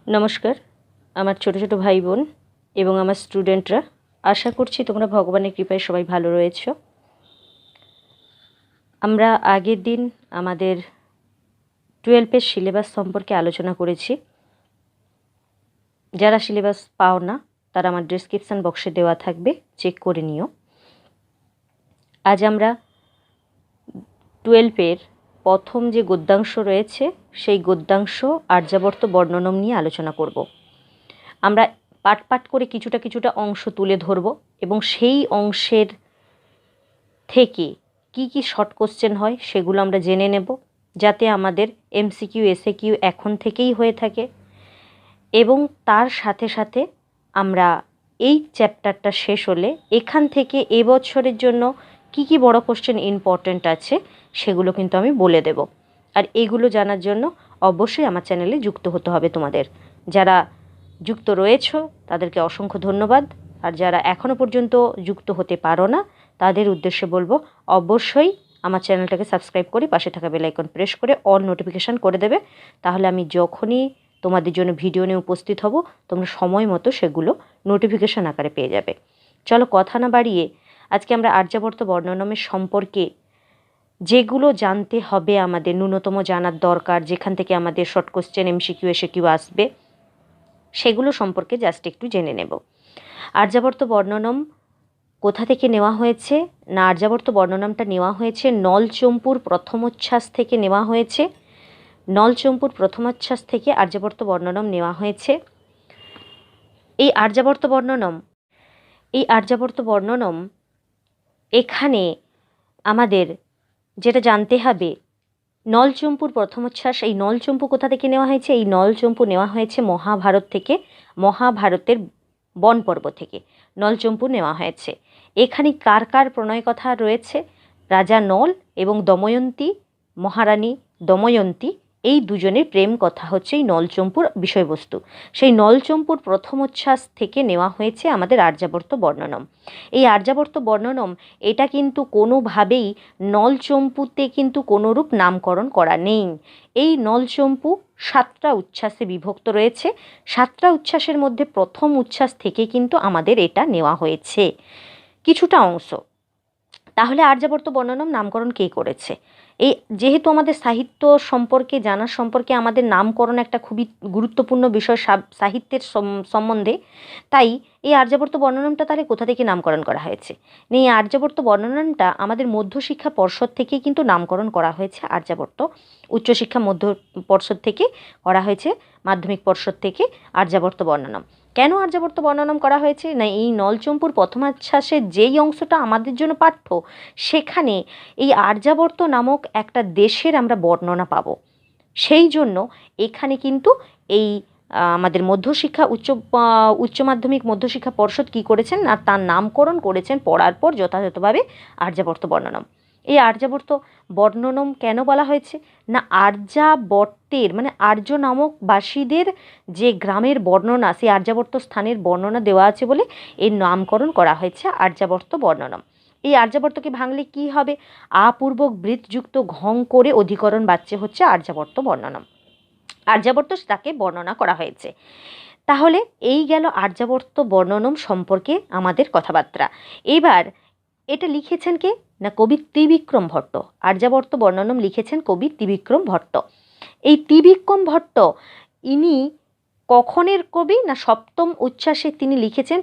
নমস্কার আমার ছোট ছোট ভাই বোন এবং আমার স্টুডেন্টরা, আশা করছি তোমরা ভগবানের কৃপায় সবাই ভালো রয়েছো। আমরা আগের দিন আমাদের 12-এর সিলেবাস সম্পর্কে আলোচনা করেছি। যারা সিলেবাস পাও না তারা আমার ডেসক্রিপশান বক্সে দেওয়া থাকবে, চেক করে নিও। আজ আমরা 12-এর প্রথম যে গদ্যাংশ রয়েছে সেই গদ্যাংশ আর্যাবর্ত বর্ণনম নিয়ে আলোচনা করব। আমরা পাট পাট করে কিছুটা অংশ তুলে ধরব এবং সেই অংশের থেকে কি শর্ট কোশ্চেন হয় সেগুলো আমরা জেনে নেব, যাতে আমাদের এমসিকিউ এসএকিউ এখন থেকেই হয়ে থাকে। এবং তার সাথে সাথে আমরা এই চ্যাপ্টারটা শেষ হলে এখান থেকে এবছরের জন্য কি বড় কোশ্চেন ইম্পর্ট্যান্ট আছে সেগুলো কিন্তু আমি বলে দেব। আর এগুলো জানার জন্য অবশ্যই আমার চ্যানেলে যুক্ত হতে হবে তোমাদের। যারা যুক্ত রয়েছো তাদেরকে অসংখ্য ধন্যবাদ, আর যারা এখনও পর্যন্ত যুক্ত হতে পারো না তাদের উদ্দেশ্যে বলবো অবশ্যই আমার চ্যানেলটাকে সাবস্ক্রাইব করে পাশে থাকা বেল আইকন প্রেস করে অল নোটিফিকেশান করে দেবে। তাহলে আমি যখনই তোমাদের জন্য ভিডিও নিয়ে উপস্থিত হব তোমরা সময় মতো সেগুলো নোটিফিকেশান আকারে পেয়ে যাবে। চলো কথা না বাড়িয়ে আজকে আমরা আর্যাবর্ত বর্ণনমের সম্পর্কে যেগুলো জানতে হবে, আমাদের ন্যূনতম জানার দরকার, যেখান থেকে আমাদের শর্ট কোশ্চেন এমসিকিউ এসএকিউ আসবে, সেগুলো সম্পর্কে জাস্ট একটু জেনে নেব। আর্যাবর্ত বর্ণনম কোথা থেকে নেওয়া হয়েছে না, আর্যাবর্ত বর্ণনমটা নেওয়া হয়েছে নলচম্পুর প্রথমোচ্ছ্বাস থেকে নেওয়া হয়েছে। নলচম্পুর প্রথমোচ্ছ্বাস থেকে আর্যাবর্ত বর্ণনম নেওয়া হয়েছে। এই আর্যাবর্ত বর্ণনম এখানে আমাদের যেটা জানতে হবে, নলচম্পুর প্রথমোচ্ছ্বাস, এই নলচম্পু কোথা থেকে নেওয়া হয়েছে? এই নলচম্পু নেওয়া হয়েছে মহাভারত থেকে, মহাভারতের বন পর্ব থেকে নলচম্পু নেওয়া হয়েছে। এখানে কার কার প্রণয় কথা রয়েছে? রাজা নল এবং দময়ন্তী, মহারানী দময়ন্তী, এই দুজনের প্রেম কথা হচ্ছে এই নলচম্পুর বিষয়বস্তু। সেই নলচম্পুর প্রথমোচ্ছ্বাস থেকে নেওয়া হয়েছে আমাদের আর্যাবর্ত বর্ণনম। এই আর্যাবর্ত বর্ণনম এটা কিন্তু কোনোভাবেই নলচম্পুতে কিন্তু কোনোরূপ নামকরণ করা নেই। এই নলচম্পু 7টা উচ্ছ্বাসে বিভক্ত রয়েছে। 7টা উচ্ছ্বাসের মধ্যে প্রথম উচ্ছ্বাস থেকে কিন্তু আমাদের এটা নেওয়া হয়েছে কিছুটা অংশ। তাহলে আর্যাবর্ত বর্ণনম নামকরণ কে করেছে? এই যেহেতু আমাদের সাহিত্য সম্পর্কে জানার সম্পর্কে আমাদের নামকরণ একটা খুবই গুরুত্বপূর্ণ বিষয় সাহিত্যের সম্বন্ধে, তাই এই আর্যাবর্ত বর্ণনমটা তাহলে কোথা থেকে নামকরণ করা হয়েছে? এই আর্যাবর্ত বর্ণনমটা আমাদের মধ্যশিক্ষা পর্ষদ থেকেই কিন্তু নামকরণ করা হয়েছে। আর্যাবর্ত উচ্চশিক্ষা মধ্য পর্ষদ থেকে করা হয়েছে, মাধ্যমিক পর্ষদ থেকে আর্যাবর্ত বর্ণনম। কেন আর্যাবর্ত বর্ণনম করা হয়েছে? না, এই নলচম্পুর প্রথমাচ্ছ্বাসের যেই অংশটা আমাদের জন্য পাঠ্য, সেখানে এই আর্যাবর্ত নামক একটা দেশের আমরা বর্ণনা পাব। সেই জন্য এখানে কিন্তু এই আমাদের মধ্যশিক্ষা উচ্চ মাধ্যমিক মধ্যশিক্ষা পর্ষদ কী করেছেন না, তার নামকরণ করেছেন পড়ার পর যথাযথভাবে আর্যাবর্ত বর্ণনম। এই আর্যাবর্ত বর্ণনম কেন বলা হয়েছে না, আর্যাবর্তের মানে আর্য নামক বাসীদের যে গ্রামের বর্ণনা, সেই আর্যাবর্ত স্থানের বর্ণনা দেওয়া আছে বলে এর নামকরণ করা হয়েছে আর্যাবর্ত বর্ণনম। এই আর্যাবর্তকে ভাঙলে কি হবে? আপূর্বক বৃত্তযুক্ত ঘং করে অধিকরণ বাচ্চে হচ্ছে আর্যাবর্ত বর্ণনম। আর্যাবর্ত তাকে বর্ণনা করা হয়েছে। তাহলে এই গেল আর্যাবর্ত বর্ণনম সম্পর্কে আমাদের কথাবার্তা। এবার এটা লিখেছেন কে না, কবি ত্রিবিক্রম ভট্ট। আর্যাবর্ত বর্ণনম লিখেছেন কবি ত্রিবিক্রম ভট্ট। এই ত্রিবিক্রম ভট্ট ইনি কখনের কবি না, সপ্তম উচ্ছ্বাসে তিনি লিখেছেন,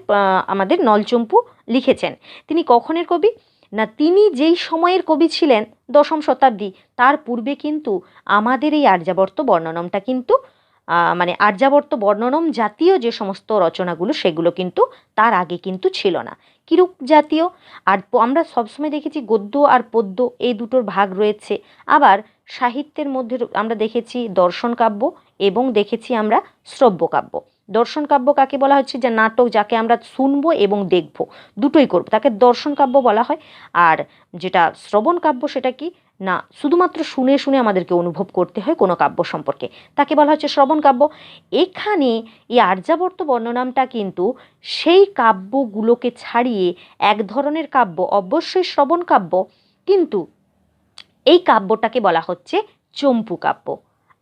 আমাদের নলচম্পু লিখেছেন। তিনি কখনের কবি না, তিনি যেই সময়ের কবি ছিলেন 10ম শতাব্দী, তার পূর্বে কিন্তু আমাদের এই আর্যাবর্ত বর্ণনমটা কিন্তু মানে আর্যাবর্ত বর্ণনম জাতীয় যে সমস্ত রচনাগুলো সেগুলো কিন্তু তার আগে কিন্তু ছিল না। কিরূপ জাতীয়? আর আমরা সবসময় দেখেছি গদ্য আর পদ্য এই দুটোর ভাগ রয়েছে। আবার সাহিত্যের মধ্যে আমরা দেখেছি দর্শন কাব্য এবং দেখেছি আমরা শ্রব্য কাব্য। দর্শন কাব্য কাকে বলা হচ্ছে? যে নাটক যাকে আমরা শুনবো এবং দেখব, দুটোই করব, তাকে দর্শন কাব্য বলা হয়। আর যেটা শ্রবণ কাব্য সেটা কি না, শুধুমাত্র শুনে শুনে আমাদেরকে অনুভব করতে হয় কোনো কাব্য সম্পর্কে, তাকে বলা হচ্ছে শ্রবণ কাব্য। এখানে এই আর্যাবর্ত বর্ণনামটা কিন্তু সেই কাব্যগুলোকে ছাড়িয়ে এক ধরনের কাব্য, অবশ্যই শ্রবণ কাব্য, কিন্তু এই কাব্যটাকে বলা হচ্ছে চম্পু কাব্য।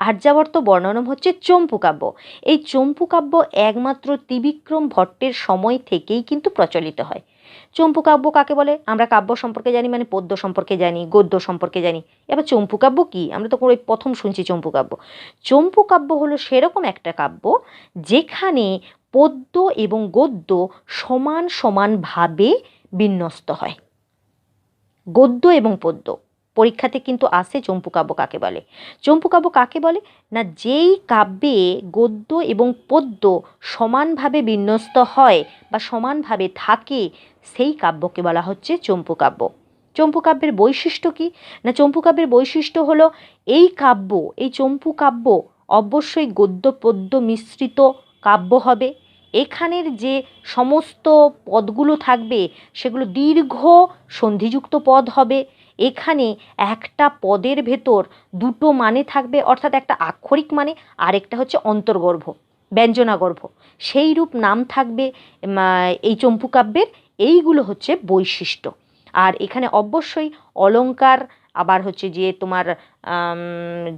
আর্যাবর্ত বর্ণনম হচ্ছে চম্পু কাব্য। এই চম্পু কাব্য একমাত্র ত্রিবিক্রম ভট্টের সময় থেকেই কিন্তু প্রচলিত হয়। চম্পু কাব্য কাকে বলে? আমরা কাব্য সম্পর্কে জানি, মানে পদ্য সম্পর্কে জানি, গদ্য সম্পর্কে জানি। এবার চম্পু কাব্য কী? আমরা তো ওই প্রথম শুনছি চম্পু কাব্য। চম্পু কাব্য হলো সেরকম একটা কাব্য যেখানে পদ্য এবং গদ্য সমান সমানভাবে বিন্যস্ত হয়। গদ্য এবং পদ্য পরীক্ষাতে কিন্তু আসে চম্পু কাব্য কাকে বলে। চম্পু কাব্য কাকে বলে? না, যেই কাব্যে গদ্য এবং পদ্য সমানভাবে বিন্যস্ত হয় বা সমানভাবে থাকে, সেই কাব্যকে বলা হচ্ছে চম্পু কাব্য। চম্পু কাব্যের বৈশিষ্ট্য কী? না, চম্পু কাব্যের বৈশিষ্ট্য হলো এই কাব্য, এই চম্পু কাব্য অবশ্যই গদ্য পদ্য মিশ্রিত কাব্য হবে। এখানের যে সমস্ত পদগুলো থাকবে সেগুলো দীর্ঘ সন্ধিযুক্ত পদ হবে। এখানে একটা পদের ভেতর দুটো মানে থাকবে, অর্থাৎ একটা আক্ষরিক মানে, আরেকটা হচ্ছে অন্তর্গর্ভ, ব্যঞ্জনাগর্ভ, সেই রূপ নাম থাকবে এই চম্পু কাব্যের। এইগুলো হচ্ছে বৈশিষ্ট্য। আর এখানে অবশ্যই অলঙ্কার, আবার হচ্ছে যে তোমার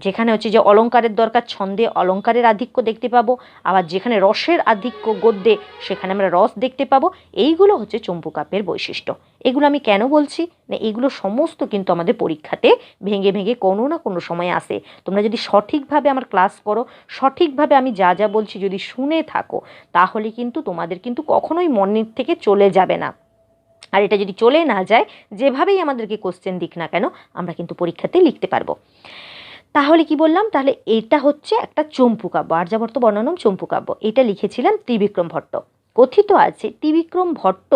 যেখানে হচ্ছে যে অলঙ্কারের দরকার, ছন্দে অলঙ্কারের আধিক্য দেখতে পাবো। আবার যেখানে রসের আধিক্য গদ্যে, সেখানে আমরা রস দেখতে পাবো। এইগুলো হচ্ছে চম্পু কাব্যের বৈশিষ্ট্য। এগুলো আমি কেন বলছি না, এগুলো সমস্ত কিন্তু আমাদের পরীক্ষাতে ভেঙে ভেঙে কোনো না কোনো সময় আসে। তোমরা যদি সঠিকভাবে আমার ক্লাস করো, সঠিকভাবে আমি যা যা বলছি যদি শুনে থাকো, তাহলে কিন্তু তোমাদের কিন্তু কখনোই মনের থেকে চলে যাবে না। আর এটা যদি চলে না যায়, যেভাবেই আমাদেরকে কোশ্চেন দিক না কেন, আমরা কিন্তু পরীক্ষাতে লিখতে পারবো। তাহলে কি বললাম? তাহলে এটা হচ্ছে একটা চম্পু কাব্য, আর্যাবর্ত বর্ণনম চম্পু কাব্য। এটা লিখেছিলেন ত্রিবিক্রম ভট্ট। কথিত আছে ত্রিবিক্রম ভট্ট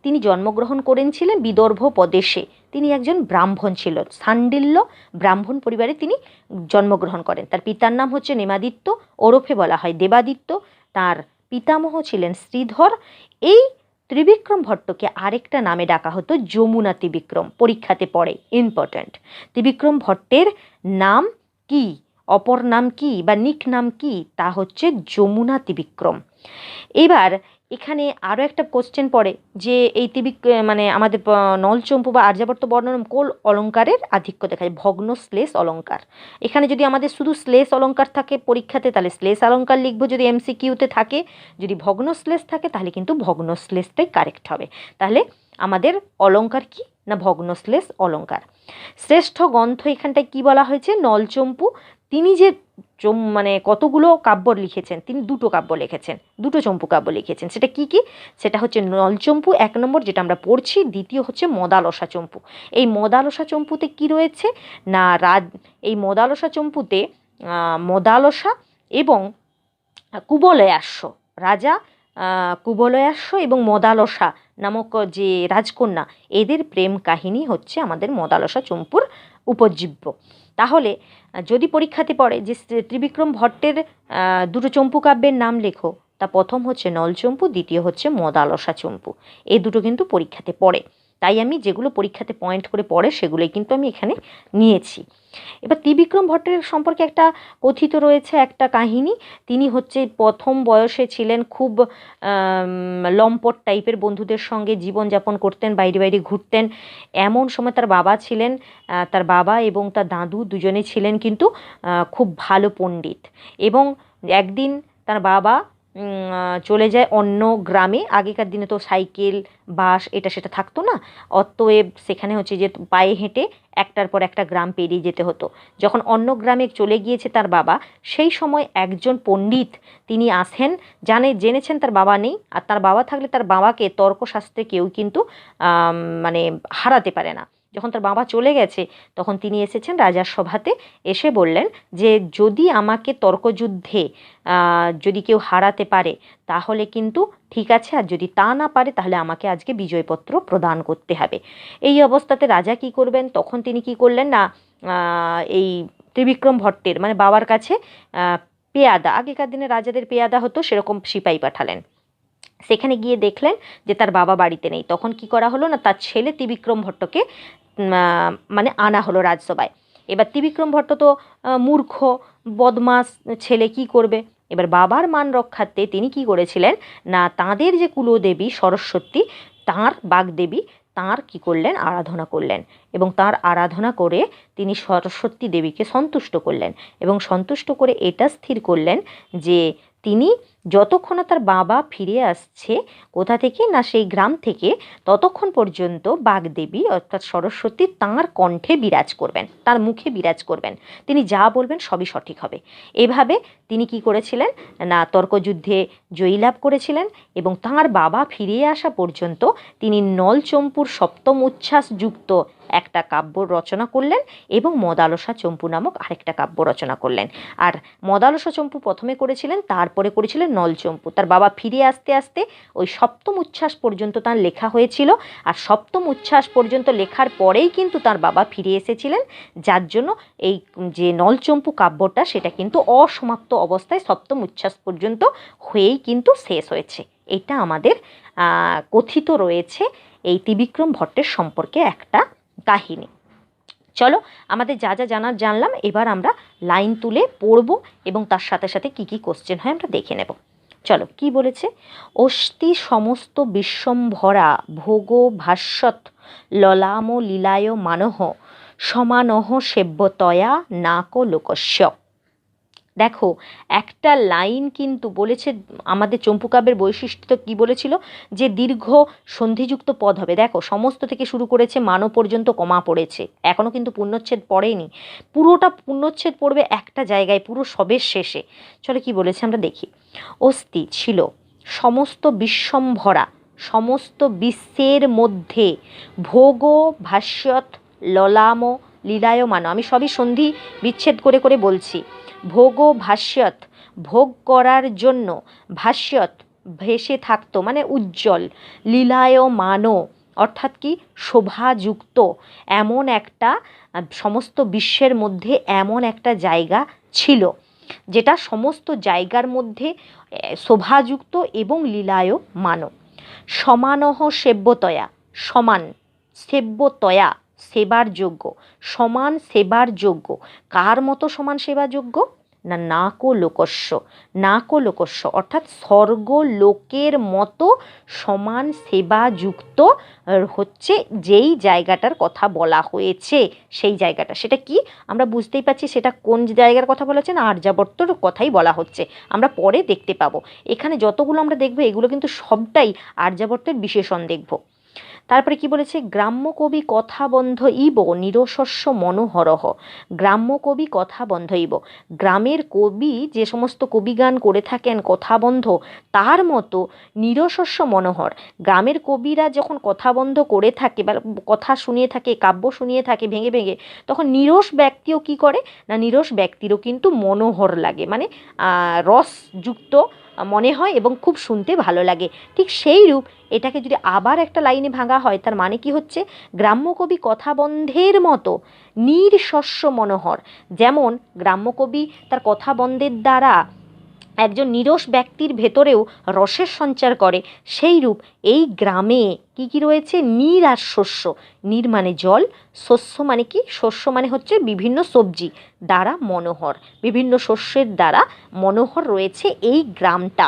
তিনি জন্মগ্রহণ করেছিলেন বিদর্ভ প্রদেশে। তিনি একজন ব্রাহ্মণ ছিল, শাণ্ডিল্য ব্রাহ্মণ পরিবারে তিনি জন্মগ্রহণ করেন। তার পিতার নাম হচ্ছে নেমাদিত্য, ওরফে বলা হয় দেবাদিত্য। তার পিতামহ ছিলেন শ্রীধর। এই ত্রিবিক্রম ভট্টকে আরেকটা নামে ডাকা হতো যমুনা ত্রিবিক্রম। পরীক্ষাতে পড়ে, ইম্পর্ট্যান্ট। ত্রিবিক্রম ভট্টের নাম কি, অপর নাম কি বা নিক নাম কি? তা হচ্ছে যমুনা ত্রিবিক্রম। এবার এখানে আরও একটা কোশ্চেন পড়ে যে এই মানে আমাদের নলচম্পু বা আর্যাবর্ত বর্ণনম কোন অলঙ্কারের আধিক্য দেখা যায়? ভগ্ন শ্লেষ অলঙ্কার। এখানে যদি আমাদের শুধু শ্লেষ অলঙ্কার থাকে পরীক্ষাতে, তাহলে শ্লেষ অলঙ্কার লিখবো যদি এমসিকিউতে থাকে। যদি ভগ্ন শ্লেষ থাকে তাহলে কিন্তু ভগ্ন শ্লেষটাই কারেক্ট হবে। তাহলে আমাদের অলঙ্কার কি না, ভগ্ন শ্লেষ অলঙ্কার। শ্রেষ্ঠ গ্রন্থ এখানটায় কি বলা হয়েছে? নলচম্পু। তিনি যে মানে কতগুলো কাব্য লিখেছেন, তিনি দুটো কাব্য লিখেছেন, দুটো চম্পু কাব্য লিখেছেন। সেটা কি কি? সেটা হচ্ছে নলচম্পু 1 নম্বর, যেটা আমরা পড়ছি। দ্বিতীয় হচ্ছে মদালসা চম্পু। এই মদালসা চম্পুতে কি রয়েছে না, এই মদালসা চম্পুতে মদালসা এবং কুবলয়াস্য, রাজা কুবলয়াস্য এবং মদালসা নামক যে রাজকন্যা, এদের প্রেম কাহিনী হচ্ছে আমাদের মদালসা চম্পুর উপজীব্য। তাহলে যদি পরীক্ষাতে পড়ে যে ত্রিবিক্রম ভট্টের দুটো চম্পু কাব্যের নাম লেখো, তা প্রথম হচ্ছে নলচম্পু, দ্বিতীয় হচ্ছে মদালসা চম্পু। এই দুটো কিন্তু পরীক্ষাতে পড়ে। তাই আমি যেগুলো পরীক্ষাতে পয়েন্ট করে পড়ে সেগুলোই কিন্তু আমি এখানে নিয়েছি। এবার ত্রিবিক্রম ভট্টের সম্পর্কে একটা কথিত রয়েছে একটা কাহিনী। তিনি হচ্ছে প্রথম বয়সে ছিলেন, খুব লম্পট টাইপের, বন্ধুদের সঙ্গে জীবনযাপন করতেন, বাইরে বাইরে ঘুরতেন। এমন সময় তার বাবা ছিলেন, তার বাবা এবং তার দাদু দুজনে ছিলেন কিন্তু খুব ভালো পণ্ডিত। এবং একদিন তার বাবা চলে যায় অন্য গ্রামে। আগেকার দিনে তো সাইকেল বাস এটা সেটা থাকতো না, অতএব সেখানে হচ্ছে যে পায়ে হেঁটে একটার পর একটা গ্রাম পেরিয়ে যেতে হতো। যখন অন্য গ্রামে চলে গিয়েছে তার বাবা, সেই সময় একজন পণ্ডিত তিনি আসেন, জেনেছেন তার বাবা নেই। আর তার বাবা থাকলে তার বাবাকে তর্কশাস্ত্রে কেউ কিন্তু মানে হারাতে পারে না। যখন তার বাবা চলে গেছে, তখন তিনি এসেছেন রাজার সভাতে, এসে বললেন যে যদি আমাকে তর্কযুদ্ধে যদি কেউ হারাতে পারে তাহলে কিন্তু ঠিক আছে, আর যদি তা না পারে তাহলে আমাকে আজকে বিজয়পত্র প্রদান করতে হবে। এই অবস্থাতে রাজা কি করবেন? তখন তিনি কি করলেন না, এই ত্রিবিক্রম ভট্টের মানে বাবার কাছে পেয়াদা, আগেকার দিনে রাজাদের পেয়াদা হতো, সেরকম সিপাহী পাঠালেন। সেখানে গিয়ে দেখলেন যে তার বাবা বাড়িতে নেই। তখন কি করা হলো না, তার ছেলে ত্রিবিক্রম ভট্টকে মানে আনা হলো রাজসভায়। এবার ত্রিবিক্রম ভট্ট তো মূর্খ বদমাস ছেলে, কি করবে? এবার বাবার মান রক্ষার্থে তিনি কি করেছিলেন না, তাঁদের যে কুলদেবী সরস্বতী, তাঁর বাগদেবী, তাঁর কি করলেন, আরাধনা করলেন, এবং তাঁর আরাধনা করে তিনি সরস্বতী দেবীকে সন্তুষ্ট করলেন, এবং সন্তুষ্ট করে এটা স্থির করলেন যে তিনি যতক্ষণ না তার বাবা ফিরে আসছে কোথা থেকে না সেই গ্রাম থেকে, ততক্ষণ পর্যন্ত বাগদেবী অর্থাৎ সরস্বতী তাঁর কণ্ঠে বিরাজ করবেন, তার মুখে বিরাজ করবেন, তিনি যা বলবেন সবই সঠিক হবে। এভাবে তিনি কি করেছিলেন না তর্কযুদ্ধে জয়লাভ করেছিলেন, এবং তাঁর বাবা ফিরে আসা পর্যন্ত তিনি নলচম্পুর সপ্তম উচ্ছ্বাস যুক্ত একটা কাব্য রচনা করলেন এবং মদালসা চম্পু নামক আরেকটা কাব্য রচনা করলেন। আর মদালসা চম্পু প্রথমে করেছিলেন, তারপরে করেছিলেন নলচম্পু। তার বাবা ফিরে আসতে আসতে ওই সপ্তম উচ্ছ্বাস পর্যন্ত তার লেখা হয়েছিল, আর সপ্তম উচ্ছ্বাস পর্যন্ত লেখার পরেই কিন্তু তার বাবা ফিরে এসেছিলেন, যার জন্য এই যে নলচম্পু কাব্যটা সেটা কিন্তু অসমাপ্ত অবস্থায় সপ্তম উচ্ছ্বাস পর্যন্ত হয়েই কিন্তু শেষ হয়েছে। এটা আমাদের কথিত রয়েছে এই ত্রিবিক্রম ভট্টের সম্পর্কে একটা কাহিনী। চলো, আমাদের যা যা জানার জানলাম, এবার আমরা লাইন তুলে পড়ব এবং তার সাথে সাথে কি কি কোশ্চেন হয় আমরা দেখে নেব। চলো, কি বলেছে? অস্তি সমস্ত বিশ্বম্ভরা ভোগ ভাস্বত ললাম লীলায় মানহ সমানহ সেব্যতয়া নাক লোকস্য। দেখো, একটা লাইন কিন্তু বলেছে, আমাদের চম্পু কাব্যের বৈশিষ্ট্য কি বলেছিল, যে দীর্ঘ সন্ধিযুক্ত পদ হবে। দেখো, সমস্ত থেকে শুরু করেছে মানো পর্যন্ত কমা পড়েছে, এখনও কিন্তু পূর্ণচ্ছেদ পড়েনি, পুরোটা পূর্ণচ্ছেদ পড়বে একটা জায়গায়, পুরো সবের শেষে। চলো কি বলেছে আমরা দেখি। অস্তি ছিল সমস্ত বিশ্বম্ভরা, সমস্ত বিশ্বের মধ্যে, ভোগ ভাস্যত ললাম লীলায়মান, আমি সবই সন্ধি বিচ্ছেদ করে করে বলছি। ভোগ ভাস্যত ভোগ করার জন্য, ভাস্যত ভেসে থাকতো মানে উজ্জ্বল, লীলায়মান অর্থাৎ কি শোভাযুক্ত, এমন একটা সমস্ত বিশ্বের মধ্যে এমন একটা জায়গা ছিল যেটা সমস্ত জায়গার মধ্যে শোভাযুক্ত এবং লীলায়মান। সমানহ সেব্যতয়া, সমান, সেব্যতয়া সেবার যোগ্য, সমান সেবার যোগ্য। কার মতো সমান সেবা যোগ্য না নাক লোকস্য, নাক লোকস্য অর্থাৎ স্বর্গ লোকের মতো সমান সেবাযুক্ত হচ্ছে যেই জায়গাটার কথা বলা হয়েছে। সেই জায়গাটা সেটা কি আমরা বুঝতেই পারছি, সেটা কোন জায়গার কথা বলা হচ্ছে না আর্যাবর্তর কথাই বলা হচ্ছে, আমরা পরে দেখতে পাবো। এখানে যতগুলো আমরা দেখবো এগুলো কিন্তু সবটাই আর্যাবর্তের বিশেষণ দেখব। তারপরে কি বলেছে, গ্রাম্য কবি কথা বন্ধ ইব নিরশস্য মনোহরহ। গ্রাম্য কবি কথা বন্ধ ইব, গ্রামের কবি যে সমস্ত কবিগান করে থাকেন কথা বন্ধ, তার মতো নিরশস্য মনোহর। গ্রামের কবিরা যখন কথা বন্ধ করে থাকে বা কথা শুনিয়ে থাকে, কাব্য শুনিয়ে থাকে ভেঙে ভেঙে, তখন নিরস ব্যক্তিও কি করে না নিরস ব্যক্তিরও কিন্তু মনোহর লাগে, মানে রসযুক্ত মনে হয় এবং খুব শুনতে ভালো লাগে। ঠিক সেই রূপ এটাকে যদি আবার একটা লাইনে ভাঙা হয়, তার মানে কি হচ্ছে, গ্রাম্যকবি কথাবন্ধের মতো নিরশস্য মনোহর। যেমন গ্রাম্যকবি তার কথাবন্ধের দ্বারা একজন নিরস ব্যক্তির ভেতরেও রসের সঞ্চার করে, সেই রূপ এই গ্রামে কি কি রয়েছে, নীর আর শস্য। নীর মানে জল, শস্য মানে কি, শস্য মানে হচ্ছে বিভিন্ন সবজি দ্বারা মনোহর, বিভিন্ন শস্যের দ্বারা মনোহর রয়েছে এই গ্রামটা।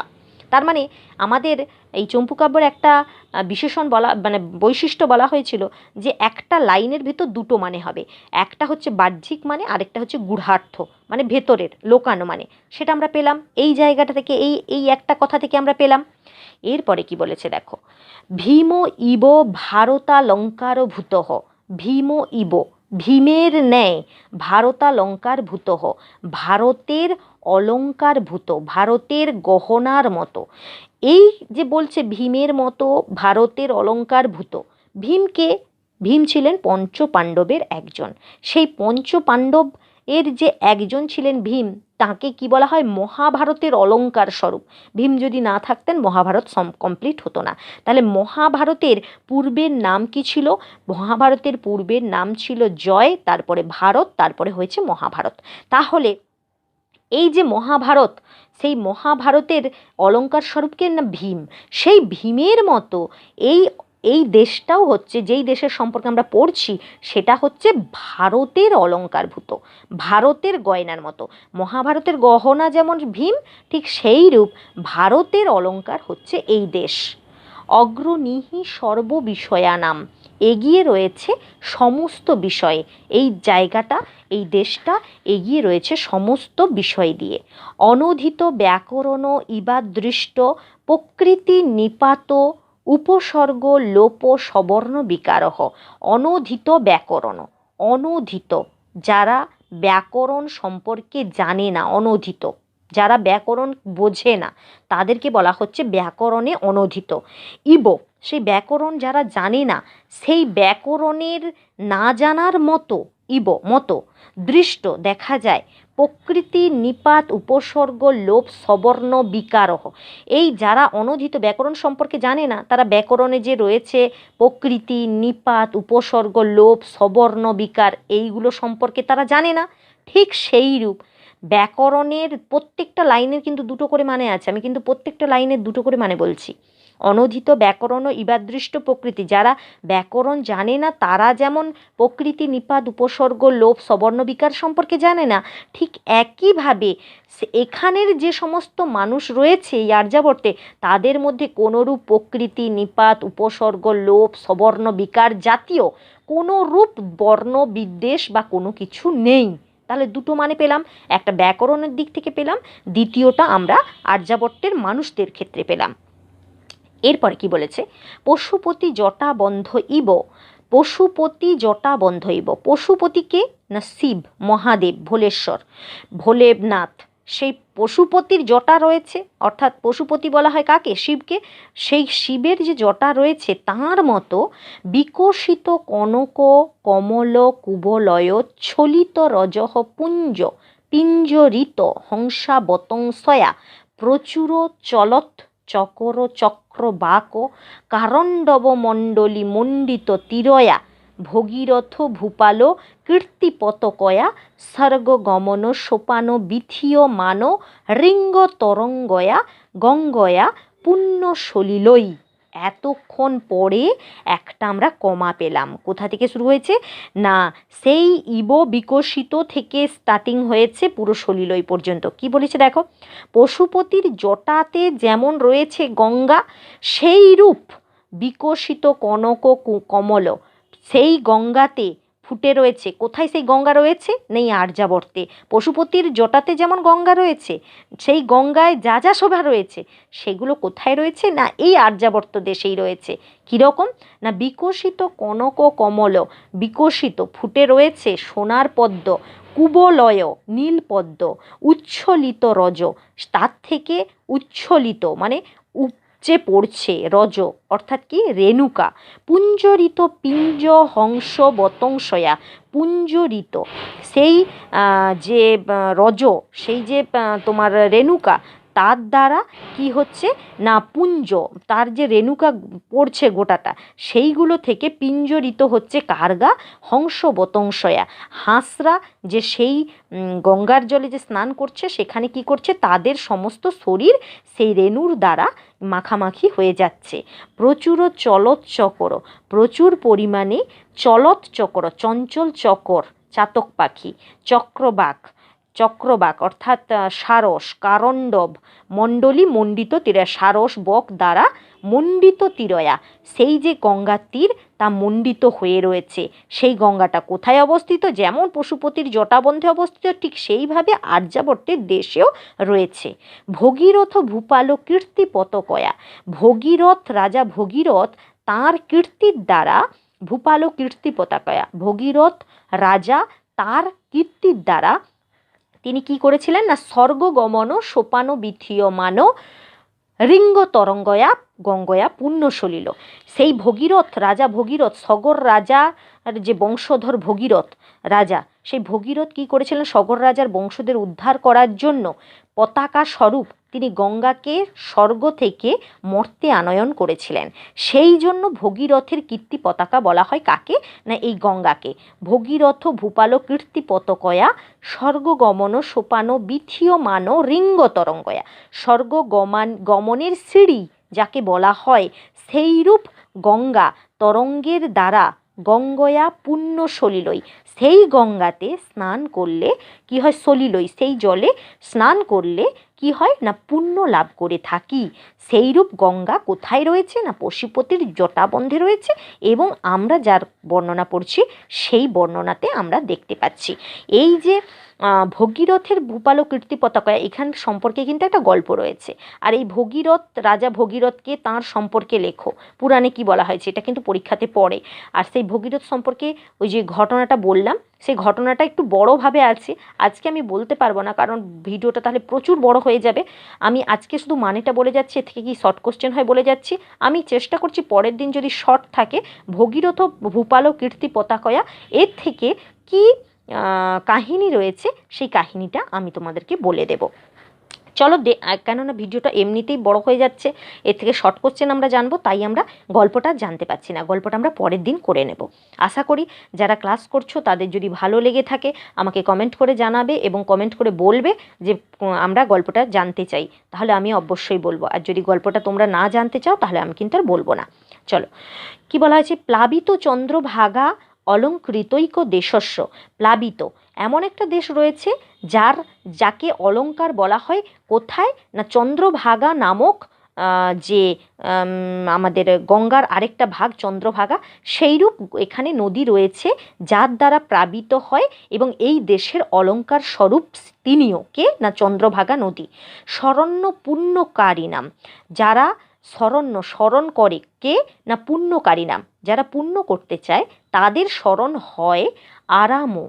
তার মানে আমাদের এই চম্পু কাব্যের একটা বিশেষণ বলা মানে বৈশিষ্ট্য বলা হয়েছিল যে একটা লাইনের ভেতর দুটো মানে হবে, একটা হচ্ছে বাহ্যিক মানে, আরেকটা হচ্ছে গূঢ়ার্থ মানে ভেতরের লুকানো মানে। সেটা আমরা পেলাম এই জায়গাটা থেকে, এই একটা কথা থেকে আমরা পেলাম। এরপরে কি বলেছে দেখো, ভীম ইব ভারতালঙ্কার ভূতঃ। ভীম ইব ভীমের ন্যায় ভারতালঙ্কার ভূতঃ, ভারতের অলঙ্কারভূত, ভারতের গহনার মতো। এই যে বলছে ভীমের মতো ভারতের অলঙ্কারভূত, ভীমকে, ভীম ছিলেন পঞ্চ পাণ্ডবের একজন, সেই পঞ্চ পাণ্ডব এর যে একজন ছিলেন ভীম, তাকে কি বলা হয়, মহাভারতের অলঙ্কার স্বরূপ। ভীম যদি না থাকতেন মহাভারত কমপ্লিট হতো না। তাহলে মহাভারতের পূর্বের নাম কি ছিল, মহাভারতের পূর্বের নাম ছিল জয়, তারপরে ভারত, তারপরে হয়েছে মহাভারত। তাহলে এই যে মহাভারত, সেই মহাভারতের অলঙ্কার স্বরূপকে না ভীম, সেই ভীমের মতো এই এই দেশটাও হচ্ছে, যেই দেশের সম্পর্কে আমরা পড়ছি সেটা হচ্ছে ভারতের অলঙ্কারভূত, ভারতের গয়নার মতো। মহাভারতের গহনা যেমন ভীম, ঠিক সেই রূপ ভারতের অলঙ্কার হচ্ছে এই দেশ। অগ্রণীহি সর্ববিষয়ানাম এগিয়ে রয়েছে সমস্ত বিষয়ে। এই জায়গাটা, এই দেশটা এগিয়ে রয়েছে সমস্ত বিষয় দিয়ে। অনূদিত ব্যাকরণ ইবাদৃষ্ট প্রকৃতি নিপাত উপসর্গ লোপ সবর্ণ বিকারহ। অনূদিত ব্যাকরণ, অনূদিত, যারা ব্যাকরণ সম্পর্কে জানে না, অনূদিত, যারা ব্যাকরণ বোঝে না, তাদেরকে বলা হচ্ছে ব্যাকরণে অনূদিত। ইব, সেই ব্যাকরণ যারা জানে না, সেই ব্যাকরণের না জানার মতো, ইব মতো, দৃষ্ট দেখা যায়, প্রকৃতি নিপাত উপসর্গ লোপ সবর্ণ বিকারহ। এই যারা অনূদিত ব্যাকরণ সম্পর্কে জানে না, তারা ব্যাকরণে যে রয়েছে প্রকৃতি নিপাত উপসর্গ লোপ সবর্ণ বিকার, এইগুলো সম্পর্কে তারা জানে না। ঠিক সেইরূপ ব্যাকরণের প্রত্যেকটা লাইনের কিন্তু দুটো করে মানে আছে, আমি কিন্তু প্রত্যেকটা লাইনের দুটো করে মানে বলছি। অনূদিত ব্যাকরণ ও ইবাদৃষ্ট প্রকৃতি, যারা ব্যাকরণ জানে না, তারা যেমন প্রকৃতি নিপাত উপসর্গ লোপ সবর্ণ বিকার সম্পর্কে জানে না, ঠিক একইভাবে এখানের যে সমস্ত মানুষ রয়েছে এই আর্যাবর্তে, তাদের মধ্যে কোনোরূপ প্রকৃতি নিপাত উপসর্গ লোপ সবর্ণ বিকার জাতীয় কোনোরূপ বর্ণ বিদ্বেষ বা কোনো কিছু নেই। তাহলে দুটো মানে পেলাম, একটা ব্যাকরণের দিক থেকে পেলাম, দ্বিতীয়টা আমরা আর্যাবর্তের মানুষদের ক্ষেত্রে পেলাম। এরপরে কি বলেছে, পশুপতি জটা বন্ধ ইব, পশুপতি জটা বন্ধ ইব। পশুপতিকে না শিব, মহাদেব, ভোলেশ্বর, ভোলেনাথ, সেই পশুপতির জটা রয়েছে, অর্থাৎ পশুপতি বলা হয় কাকে, শিবকে। সেই শিবের যে জটা রয়েছে তার মতো বিকশিত কনক কমল কুবলয় ছলিত রজহ পুঞ্জ পিঞ্জরিত হংসা বতংসয়া প্রচুর চলত চকর চক্র বাক কারণ্ডব মণ্ডলী মণ্ডিত তীরয়া ভগীরথ ভূপাল কীর্তিপতকয়া সর্গ গমন সোপান বিথীয় মান রিঙ্গ তরঙ্গয়া গঙ্গয়া পুণ্য সলিলই। এতক্ষণ পরে একটা আমরা কমা পেলাম। কোথা থেকে শুরু হয়েছে না, সেই ইব বিকশিত থেকে স্টার্টিং হয়েছে পুরো সলিলই পর্যন্ত। কি বলেছে দেখো, পশুপতির জটাতে যেমন রয়েছে গঙ্গা, সেই রূপ বিকশিত কনক কমল সেই গঙ্গাতে ফুটে রয়েছে। কোথায় সেই গঙ্গা রয়েছে, নেই আর্যাবর্তে। পশুপতির জটাতে যেমন গঙ্গা রয়েছে, সেই গঙ্গায় যা যা শোভা রয়েছে সেগুলো কোথায় রয়েছে না, এই আর্যাবর্ত দেশেই রয়েছে। কীরকম না, বিকশিত কনক কমল, বিকশিত ফুটে রয়েছে সোনার পদ্ম, কুবলয় নীল পদ্ম, উচ্ছলিত রজ, তার থেকে উচ্ছলিত মানে উপচে পড়ছে রজ, অর্থাৎ কি রেণুকা, পুঞ্জরিত পিঞ্জ হংস বতংসয়া, পুঞ্জরিত সেই যে রজ, সেই যে তোমার রেণুকা, তার দ্বারা কি হচ্ছে না, পুঞ্জ, তার যে রেণুকা পড়ছে গোটাটা, সেইগুলো থেকে পিঞ্জরিত হচ্ছে কার্গা হংস বতংসয়া, হাঁসরা যে সেই গঙ্গার জলে যে স্নান করছে সেখানে কি করছে, তাদের সমস্ত শরীর সেই রেণুর দ্বারা মাখামাখি হয়ে যাচ্ছে। প্রচুর চলত চকর, প্রচুর পরিমাণে চলত চকর, চঞ্চল চকর, চাতক পাখি, চক্রবাক, চক্রবাক অর্থাৎ সারস, কারণ্ডব মণ্ডলী মণ্ডিত তীরা, সারস বক দ্বারা মণ্ডিত তীরয়া, সেই যে গঙ্গার তীর তা মণ্ডিত হয়ে রয়েছে। সেই গঙ্গাটা কোথায় অবস্থিত, যেমন পশুপতির জটাবন্ধে অবস্থিত, ঠিক সেইভাবে আর্যাবর্তের দেশেও রয়েছে। ভগীরথ ভূপাল কীর্তি পতকয়া, ভগীরথ রাজা ভগীরথ তাঁর কীর্তির দ্বারা, ভূপাল কীর্তি পতাকয়া, ভগীরথ রাজা তার কীর্তির দ্বারা তিনি কি করেছিলেন না, স্বর্গ গমন সোপান বিথীয়মান রিঙ্গ তরঙ্গয়া গঙ্গয়া পুণ্য সলিল। সেই ভগীরথ রাজা ভগীরথ, সগর রাজা যে বংশধর ভগীরথ রাজা, সেই ভগীরথ কি করেছিলেন, সগর রাজার বংশদের উদ্ধার করার জন্য পতাকা স্বরূপ তিনি গঙ্গাকে স্বর্গ থেকে মর্তে আনয়ন করেছিলেন। সেই জন্য ভগীরথের কীর্তি পতাকা বলা হয় কাকে না, এই গঙ্গাকে। ভগীরথ ভূপাল কীর্তি পতকয়া স্বর্গ গমন সোপান বিথীয়মান রিঙ্গ তরঙ্গয়া, স্বর্গ গমনের সিঁড়ি যাকে বলা হয়, সেইরূপ গঙ্গা তরঙ্গের দ্বারা গঙ্গয়া পুণ্য সলিলই, সেই গঙ্গাতে স্নান করলে কি হয়, সলিলই সেই জলে স্নান করলে কি হয় না পুণ্য লাভ করে থাকি। সেইরূপ গঙ্গা কোথায় রয়েছে না পশুপতির জটাবন্ধে রয়েছে, এবং আমরা যার বর্ণনা পড়ছি সেই বর্ণনাতে আমরা দেখতে পাচ্ছি। এই যে ভগীরথের ভূপাল কীর্তি পতাকা, এখান সম্পর্কে কিন্তু একটা গল্প রয়েছে। আর এই ভগীরথ, রাজা ভগীরথকে তাঁর সম্পর্কে লেখো, পুরাণে কি বলা হয়েছে, এটা কিন্তু পরীক্ষাতে পড়ে। আর সেই ভগীরথ সম্পর্কে ওই যে ঘটনাটা বললাম, সেই ঘটনাটা একটু বড়োভাবে আছে, আজকে আমি বলতে পারবো না, কারণ ভিডিওটা তাহলে প্রচুর বড় হয়ে যাবে। আমি আজকে শুধু মানেটা বলে যাচ্ছি, এর থেকে কি শর্ট কোশ্চেন হয় বলে যাচ্ছি। আমি চেষ্টা করছি পরের দিন যদি শর্ট থাকে, ভগীরথ ভূপাল কীর্তি পতাকয়া এর থেকে কি কাহিনী রয়েছে সেই কাহিনীটা আমি তোমাদেরকে বলে দেব। চলো কেননা ভিডিওটা এমনিতেই বড় হয়ে যাচ্ছে, এর থেকে শর্ট কোশ্চেন আমরা জানবো, তাই আমরা গল্পটা জানতে পারছি না, গল্পটা আমরা পরের দিন করে নেব। আশা করি যারা ক্লাস করছো তাদের যদি ভালো লেগে থাকে আমাকে কমেন্ট করে জানাবে, এবং কমেন্ট করে বলবে যে আমরা গল্পটা জানতে চাই, তাহলে আমি অবশ্যই বলবো। আর যদি গল্পটা তোমরা না জানতে চাও তাহলে আমি কিন্তু আর বলবো না। চলো, কি বলা হয়েছে, প্লাবিত চন্দ্রভাগা অলঙ্কৃতৈক দেশস্য। প্লাবিত এমন একটা দেশ রয়েছে যাকে অলঙ্কার বলা হয়, কোথায় না চন্দ্রভাগা নামক যে আমাদের গঙ্গার আরেকটা ভাগ চন্দ্রভাগা, সেইরূপ এখানে নদী রয়েছে যার দ্বারা প্লাবিত হয়, এবং এই দেশের অলঙ্কার স্বরূপ তিনিও কে না চন্দ্রভাগা নদী। শরণ্য পুণ্যকারী নাম, যারা স্মরণ করে, কে না পুণ্যকারী নাম, যারা পুণ্য করতে চায় তাদের স্মরণ হয় আরামো,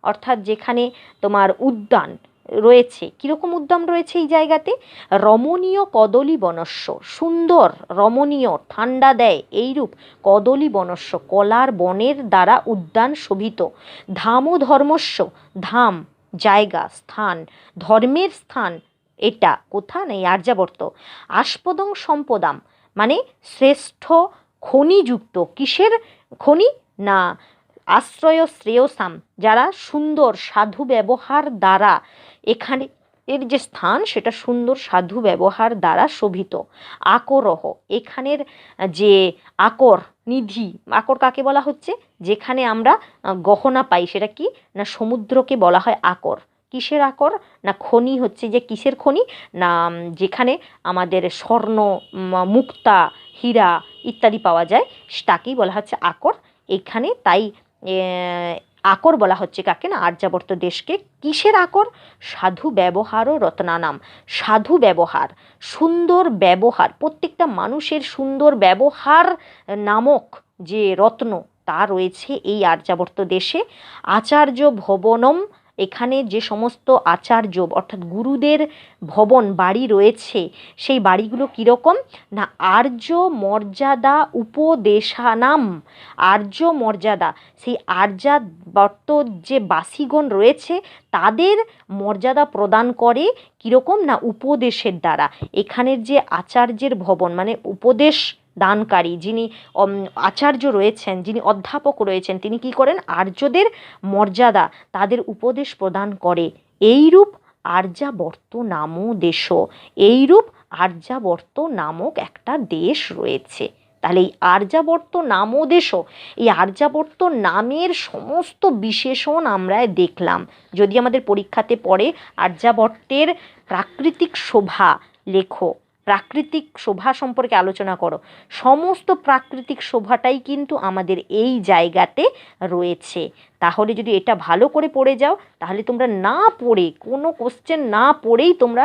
অর্থাৎ যেখানে তোমার উদ্যান রয়েছে। কীরকম উদ্যান রয়েছে এই জায়গাতে, রমণীয় কদলী বনস্য, সুন্দর রমণীয় ঠান্ডা দেয় এইরূপ কদলী বনস্য, কলার বনের দ্বারা উদ্যান শোভিত। ধামো ধর্মস্য, ধাম জায়গা, স্থান, ধর্মের স্থান, এটা কোথা নেই আর্যাবর্ত। আস্পদং সম্পদাম মানে শ্রেষ্ঠ খনিযুক্ত, কিসের খনি না আশ্রয় শ্রেয়সাম, যারা সুন্দর সাধু ব্যবহার দ্বারা, এখানে এর যে স্থান সেটা সুন্দর সাধু ব্যবহার দ্বারা শোভিত। আকরহ, এখানের যে আকর নিধি, আকর কাকে বলা হচ্ছে, যেখানে আমরা গহনা পাই, সেটা কি না সমুদ্রকে বলা হয় আকর। কিসের আকর না খনি হচ্ছে যে কিসের খনি না যেখানে আমাদের স্বর্ণ, মুক্তা, হীরা ইত্যাদি পাওয়া যায়, তাকেই বলা হচ্ছে আকর। এখানে তাই আকর বলা হচ্ছে কাকে না আর্যাবর্ত দেশকে। কিসের আকর, সাধু ব্যবহার ও রত্নানাম, সাধু ব্যবহার, সুন্দর ব্যবহার, প্রত্যেকটা মানুষের সুন্দর ব্যবহার নামক যে রত্ন তা রয়েছে এই আর্যাবর্ত দেশে। আচার্য ভবনম, এখানে যে সমস্ত আচার্য অর্থাৎ গুরুদের ভবন বাড়ি রয়েছে, সেই বাড়িগুলো কীরকম না আর্য মর্যাদা উপদেশানাম, আর্য মর্যাদা, সেই আর্যাবর্ত যে বাসীগণ রয়েছে তাদের মর্যাদা প্রদান করে কীরকম না উপদেশের দ্বারা। এখানের যে আচার্যের ভবন মানে উপদেশ দানকারী যিনি আচার্য রয়েছেন, যিনি অধ্যাপক রয়েছেন, তিনি কি করেন আর্যদের মর্যাদা, তাদের উপদেশ প্রদান করে। এইরূপ আর্যাবর্ত নামও দেশ, এইরূপ আর্যাবর্ত নামক একটা দেশ রয়েছে। তাহলে এই আর্যাবর্ত নামও দেশ, এই আর্যাবর্ত নামের সমস্ত বিশেষণ আমরা দেখলাম। যদি আমাদের পরীক্ষাতে পড়ে আর্যাবর্তের প্রাকৃতিক শোভা লেখো, প্রাকৃতিক শোভা সম্পর্কে আলোচনা করো, সমস্ত প্রাকৃতিক শোভাটাই কিন্তু আমাদের এই জায়গাতে রয়েছে। তাহলে যদি এটা ভালো করে পড়ে যাও, তাহলে তোমরা না পড়ে, কোনো কোশ্চেন না পড়েই তোমরা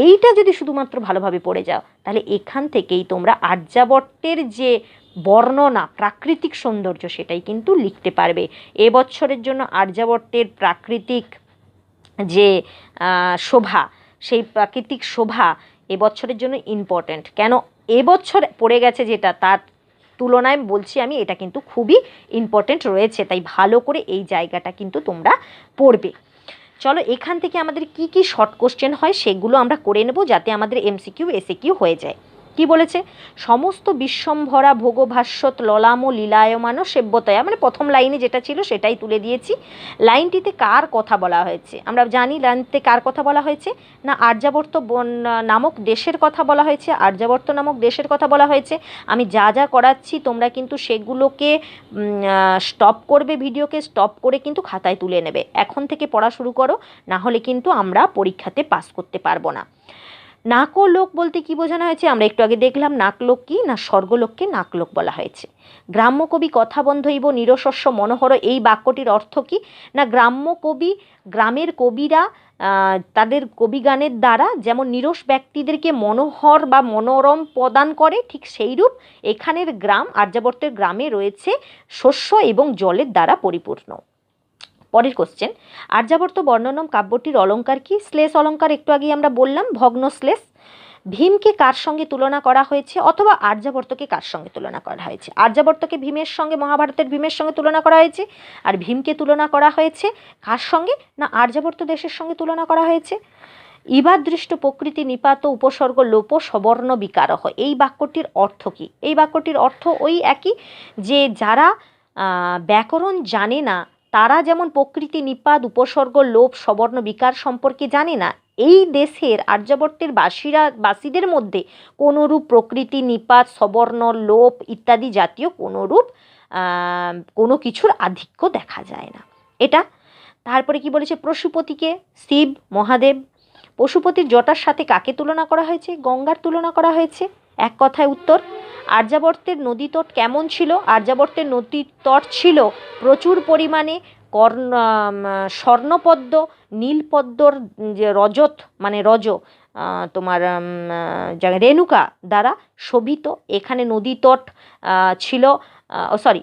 এইটা যদি শুধুমাত্র ভালোভাবে পড়ে যাও, তাহলে এখান থেকেই তোমরা আর্যাবর্তের যে বর্ণনা, প্রাকৃতিক সৌন্দর্য, সেটাই কিন্তু লিখতে পারবে। এবছরের জন্য আর্যাবর্তের প্রাকৃতিক যে শোভা, সেই প্রাকৃতিক শোভা এবছরের জন্য ইম্পর্ট্যান্ট। কেন এবছর পড়ে গেছে যেটা, তার তুলনায় বলছি আমি, এটা কিন্তু খুবই ইম্পর্ট্যান্ট রয়েছে, তাই ভালো করে এই জায়গাটা কিন্তু তোমরা পড়বে। চলো, এখান থেকে আমাদের কি কি শর্ট কোশ্চেন হয় সেগুলো আমরা করে নেব, যাতে আমাদের এমসিকিউ এসিকিউ হয়ে যায়। কি বলেছে? সমস্ত বিশ্বম্ভরা ভোগভাস্যত ললাম লীলায়মান সেব্যতয়া, মানে প্রথম লাইনে যেটা ছিল সেটাই তুলে দিয়েছি। লাইনটিতে কার কথা বলা হয়েছে? আমরা জানি লাইনটিতে কার কথা বলা হয়েছে, না আর্যাবর্ত নামক দেশের কথা বলা হয়েছে। আর্যাবর্ত নামক দেশের কথা বলা হয়েছে। আমি যা যা করাচ্ছি তোমরা কিন্তু সেগুলোকে স্টপ করবে, ভিডিওকে স্টপ করে কিন্তু খাতায় তুলে নেবে। এখন থেকে পড়া শুরু করো, না হলে কিন্তু আমরা পরীক্ষাতে পাস করতে পারবো না। নাকলোক বলতে কি বোঝানো হয়েছে? আমরা একটু আগে দেখলাম নাকলোক কি, না স্বর্গলোককে নাকলোক বলা হয়েছে। গ্রাম্য কবি কথাবন্ধৈব নিরশস্য মনোহর, এই বাক্যটির অর্থ কি? না গ্রাম্য কবি, গ্রামের কবিরা তাদের কবিগানের দ্বারা যেমন নিরস ব্যক্তিদেরকে মনোহর বা মনোরম প্রদান করে, ঠিক সেইরূপ এখানের গ্রাম, আর্যাবর্তের গ্রামে রয়েছে শস্য এবং জলের দ্বারা পরিপূর্ণ। পরের কোশ্চেন, আর্যাবর্ত বর্ণনম কাব্যটির অলঙ্কার কি? শ্লেষ অলঙ্কার একটু আগেই আমরা বললাম, ভগ্ন শ্লেষ। ভীমকে কার সঙ্গে তুলনা করা হয়েছে, অথবা আর্যাবর্তকে কার সঙ্গে তুলনা করা হয়েছে? আর্যাবর্তকে ভীমের সঙ্গে, মহাভারতের ভীমের সঙ্গে তুলনা করা হয়েছে। আর ভীমকে তুলনা করা হয়েছে কার সঙ্গে? না আর্যাবর্ত দেশের সঙ্গে তুলনা করা হয়েছে। ইবাদৃষ্ট প্রকৃতি নিপাত উপসর্গ লোপ সবর্ণ বিকারহ, এই বাক্যটির অর্থ কি? এই বাক্যটির অর্থ ওই একই, যে যারা ব্যাকরণ জানে না তারা যেমন প্রকৃতি নিপাত উপসর্গ লোপ সবর্ণ বিকার সম্পর্কে জানে না, এই দেশের আর্যাবর্তের বাসীদের মধ্যে কোনোরূপ প্রকৃতি নিপাত সবর্ণ লোপ ইত্যাদি জাতীয় কোনোরূপ কোনো কিছুর আধিক্য দেখা যায় না, এটা। তারপরে কি বলেছে? পশুপতিকে শিব মহাদেব। পশুপতির জটার সাথে কাকে তুলনা করা হয়েছে? গঙ্গার তুলনা করা হয়েছে। এক কথায় উত্তর। আর্যাবর্তের নদীতট কেমন ছিল? আর্যাবর্তের নদীতট ছিল প্রচুর পরিমাণে স্বর্ণপদ্ম, নীলপদ্মর যে রজত, মানে তোমার রেণুকা দ্বারা শোভিত। এখানে নদীতট ছিল, সরি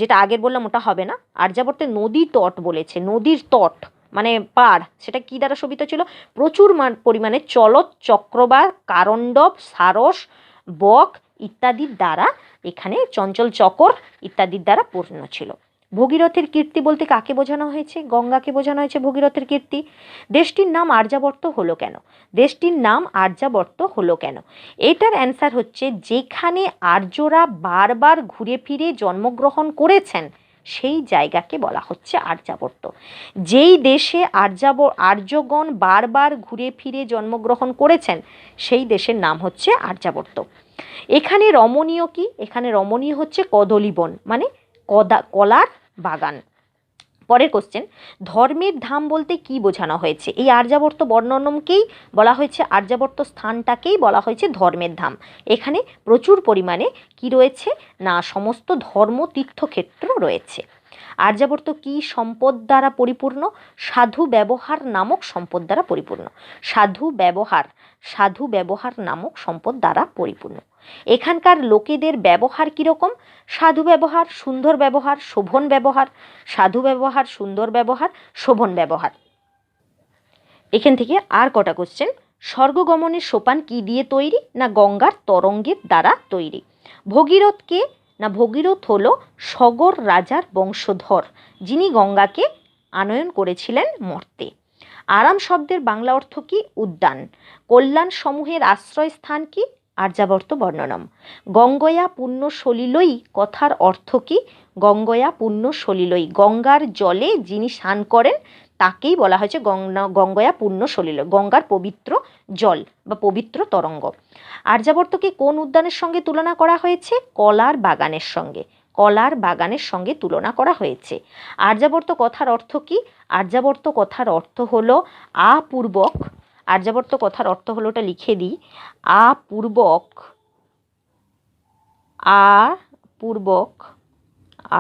যেটা আগের বললাম ওটা হবে না, আর্যাবর্তের নদী তট বলেছে, নদীর তট মানে পাড়, সেটা কি দ্বারা শোভিত ছিল? প্রচুর পরিমাণে চলত চক্রবাক, কারণ্ডব, সারস, বক ইত্যাদির দ্বারা, এখানে চঞ্চল চকর ইত্যাদির দ্বারা পূর্ণ ছিল। ভগীরথের কীর্তি বলতে কাকে বোঝানো হয়েছে? গঙ্গাকে বোঝানো হয়েছে ভগীরথের কীর্তি। দেশটির নাম আর্যাবর্ত হলো কেন? দেশটির নাম আর্যাবর্ত হলো কেন? এটার অ্যান্সার হচ্ছে, যেখানে আর্যরা বারবার ঘুরে ফিরে জন্মগ্রহণ করেছেন সেই জায়গাকে বলা হচ্ছে আর্যাবর্ত। যেই দেশে আর্যগণ বারবার ঘুরে ফিরে জন্মগ্রহণ করেছেন সেই দেশের নাম হচ্ছে আর্যাবর্ত। এখানে রমণীয় কি? এখানে রমণীয় হচ্ছে কদলীবন, মানে কলার বাগান। পরের কোশ্চেন, ধর্মের ধাম বলতে কি বোঝানো হয়েছে? এই আর্যাবর্ত বর্ণনমকেই বলা হয়েছে, আর্যাবর্ত স্থানটাকেই বলা হয়েছে ধর্মের ধাম। এখানে প্রচুর পরিমাণে কি রয়েছে? না সমস্ত ধর্ম তীর্থক্ষেত্র রয়েছে। আর্যাবর্ত কি সম্পদ দ্বারা পরিপূর্ণ? সাধু ব্যবহার নামক সম্পদ দ্বারা পরিপূর্ণ। সাধু ব্যবহার নামক সম্পদ দ্বারা পরিপূর্ণ। এখানকার লোকেদের ব্যবহার কীরকম? সাধু ব্যবহার, সুন্দর ব্যবহার, শোভন ব্যবহার। সাধু ব্যবহার, সুন্দর ব্যবহার, শোভন ব্যবহার। এখান থেকে আর কটা কোশ্চেন। স্বর্গগমনের সোপান কি দিয়ে তৈরি? না গঙ্গার তরঙ্গের দ্বারা তৈরি। ভগীরথকে, না ভগীরথ হলো সগর রাজার বংশধর, যিনি গঙ্গাকে আনয়ন করেছিলেন মর্তে। আরাম শব্দের বাংলা অর্থ কি? উদ্যান। কল্যাণ সমূহের আশ্রয়স্থান কি? আর্যাবর্ত বর্ণনম। গঙ্গয়া পুণ্য সলিলই কথার অর্থ কি? গঙ্গয়া পুণ্য সলিলই, গঙ্গার জলে যিনি স্নান করেন তাকেই বলা হয়েছে গঙ্গয়া পুণ্য সলিল, গঙ্গার পবিত্র জল বা পবিত্র তরঙ্গ। আর্যাবর্তকে কোন উদ্যানের সঙ্গে তুলনা করা হয়েছে? কলার বাগানের সঙ্গে। কলার বাগানের সঙ্গে তুলনা করা হয়েছে। আর্যাবর্ত কথার অর্থ কি? আর্যাবর্ত কথার অর্থ হলো আপূর্বক। আর্যাবর্ত কথার অর্থ হলো, ওটা লিখে দিই, আপূর্বক,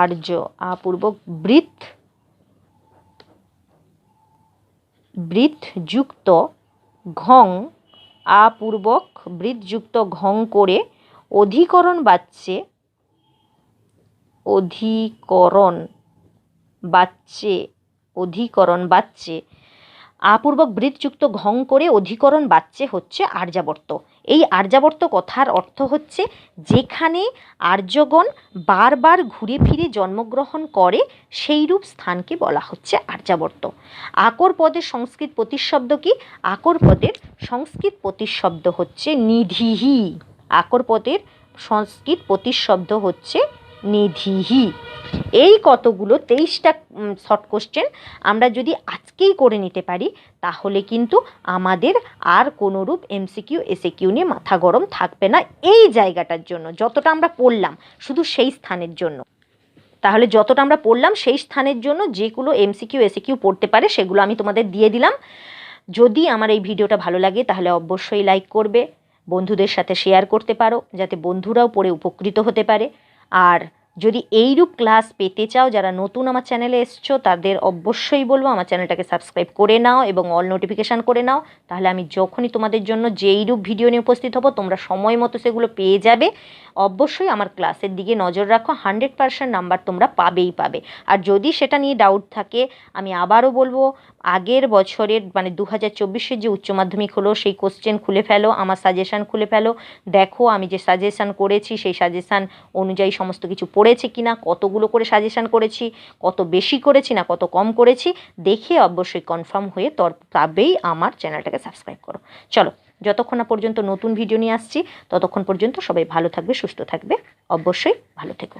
আর্য, আপূর্বক বৃত্তযুক্ত ঘং, আপূর্বক বৃত্তযুক্ত ঘং করে অধিকরণ বাচ্চে আপূর্বক বৃত্তযুক্ত ঘং করে অধিকরণ বাচ্চে হচ্ছে আর্যাবর্ত। এই আর্যাবর্ত কথার অর্থ হচ্ছে, যেখানে আর্যগণ বারবার ঘুরে ফিরে জন্মগ্রহণ করে সেইরূপ স্থানকে বলা হচ্ছে আর্যাবর্ত। আকর পদের সংস্কৃত প্রতিশব্দ কি? আকর পদের সংস্কৃত প্রতিশব্দ হচ্ছে নিধিহি। আকর পদের সংস্কৃত প্রতিশব্দ হচ্ছে নিধিহি। এই কতগুলো 23টা শর্ট কোশ্চেন আমরা যদি আজকেই করে নিতে পারি তাহলে কিন্তু আমাদের আর কোনোরূপ এমসিকিউ এসএকিউ নিয়ে মাথা গরম থাকবে না এই জায়গাটার জন্য, যতটা আমরা পড়লাম শুধু সেই স্থানের জন্য। তাহলে যতটা আমরা পড়লাম সেই স্থানের জন্য যেগুলো এমসিকিউ এসএকিউ পড়তে পারে সেগুলো আমি তোমাদের দিয়ে দিলাম। যদি আমার এই ভিডিওটা ভালো লাগে তাহলে অবশ্যই লাইক করবে, বন্ধুদের সাথে শেয়ার করতে পারো যাতে বন্ধুরাও পড়ে উপকৃত হতে পারে। আর যদি এইরূপ ক্লাস পেতে চাও, যারা নতুন আমার চ্যানেলে এসছো তাদের অবশ্যই বলবো আমার চ্যানেলটাকে সাবস্ক্রাইব করে নাও এবং অল নোটিফিকেশান করে নাও, তাহলে আমি যখনই তোমাদের জন্য যেইরূপ ভিডিও নিয়ে উপস্থিত হব তোমরা সময় মতো সেগুলো পেয়ে যাবে। অবশ্যই আমার ক্লাসের দিকে নজর রাখো, 100% নাম্বার তোমরা পাবেই পাবে। আর যদি সেটা নিয়ে ডাউট থাকে আমি আবারও বলবো, আগের বছরের মানে 2024-এর যে উচ্চ মাধ্যমিক হলো সেই কোশ্চেন খুলে ফেলো, আমার সাজেশান খুলে ফেলো, দেখো আমি যে সাজেশান করেছি সেই সাজেশান অনুযায়ী সমস্ত কিছু পড়েছে কি না, কতগুলো করে সাজেশান করেছি, কত বেশি করেছি না কত কম করেছি, দেখে অবশ্যই কনফার্ম হয়ে তবেই আমার চ্যানেলটাকে সাবস্ক্রাইব করো। চলো, যতক্ষণ না পর্যন্ত নতুন ভিডিও নিয়ে আসছি ততক্ষণ পর্যন্ত সবাই ভালো থাকবে, সুস্থ থাকবে, অবশ্যই ভালো থেকো।